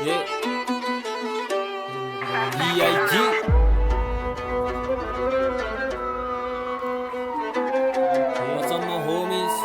Yeah. B.I.G. What's up my homies?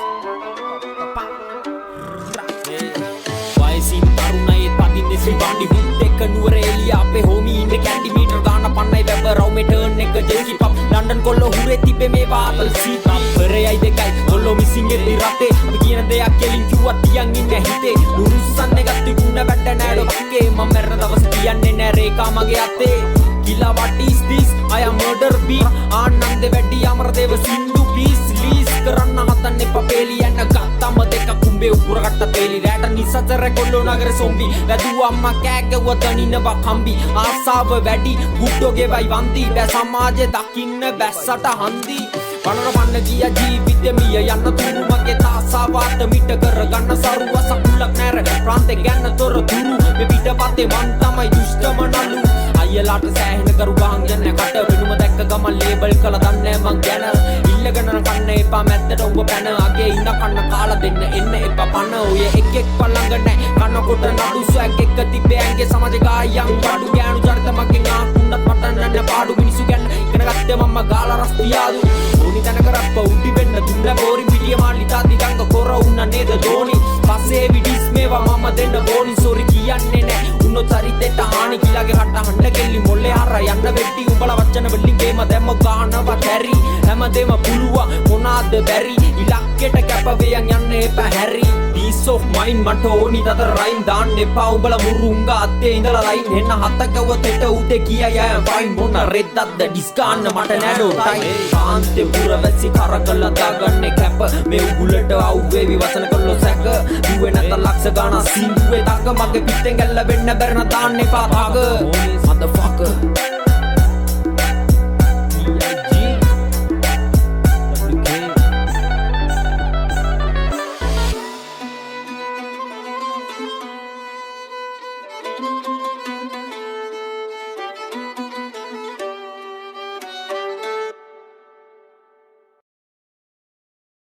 වයසින් තරුණයේ පදින්නේ සිවණි හුත් එක නුවර එළිය අපේ හෝමි ඉන්නේ කැන්ඩි මීටර් ගාන පන්නයි වැබ රවුමේ ටර්න් එක ජෙසි පප් ලන්ඩන් කොල්ලෝ හුරේ තිබ්බේ මේ වාතල් සීප් පරයයි දෙකයි කොල්ලෝ මිසින් එද්දි රටේ අපි කියන දෙයක් කෙලින් කිව්වත් තියන් ඉන්නේ හිතේ නුරුස්සන්නේ ගත්ති ගුණ වැඩ නෑඩ වක්කේ මම මැරෙන දවස් කියන්නේ නෑ රේකා මගේ අතේ කිලා what is this I am murder beat Ananda වැඩි අමරදේව සින්දු please please කරන්න හදන්න එපා පේලි යන්න ගත්තම දෙක කුඹේ උකුර කට්ට පේලි රැට නිසතර කොල්ලෝ නගර සොම්බි වැදුව අම්මා කෑගව තනිනවා කම්බි ආසාව වැඩි ගුඩ්ඩෝගේ වයි වන්දි බෑ සමාජේ දකින්න බැස්සට හන්දි පනර පන්න ගිය ජීවිතේ මිය යන්න තුරු මගේ තාසාවාට මිට කරගන්න සරුව සකුලක් නැර ප්‍රාන්තේ ගැන්න තොර තුරු මේ පිටපතේ මන් තමයි දුෂ්ටම නළු අයියලාට සෑහෙන කරු ගහන් යන්නේ කට වෙනුම දැක්ක ගමන් ලේබල් කළා දන්නේ මං ගැන ඉල්ලගෙන කන්න එපා මැද්දට උඹ පැන අගේ ඉන්න කන්න කාලා දෙන්න එන්න එපා පන ඔය එක් පළඟ නැහැ කන කොට නඩු ස්වැග් එක තිබ්බේ ඇඟේ සමාජ ගායම් බඩු ගෑනු ජඩත මගෙන් ආකුණ්ඩත් මට නන්න පාඩු මිනිසු ගැන ඉගෙන ගත්තේ මම්ම ගාලා රස් පියාදු ඕනි තැන කරප්ප උඩි වෙන්න දුන්න බෝරි පිටිය මාළි තාති ගංග කොර උන්න නේද දෝනි පස්සේ විඩිස් මේවා මම දෙන්න බෝනි සෝරි කියන්නේ නැහැ උන්නෝ චරිතෙට හානි කිලාගේ හට හඬ කෙල්ලි මොල්ලේ හර යන්න වෙටි උඹලා වචන වලින් ගේම දැම්ම ගානවා කැරි හැමදේම පුළුවන් මොනාද බැරි ඉලක්කෙට කැප වේයන් යන්න එපා හැරි peace of mind මට ඕනි තද රයින් දාන්න එපා උඹලා මුරුංග අත්තේ ඉඳලා ලයින් එන්න හතකව තෙට උදේ කියයි අය ෆයින් මොන රෙද්දක්ද ඩිස්කාන්න මට නෑඩෝ ටයිම් කාන්තේ පුර වැසි කරකලා දාගන්නේ කැප මේ උගුලට අවුවේවි වචන කළො සැක දුවේ නැත ලක්ෂ ගාන සින්දුවේ තක මගේ පිටෙන් ගැල්ල වෙන්න බැරන දාන්න එපා තක motherfucker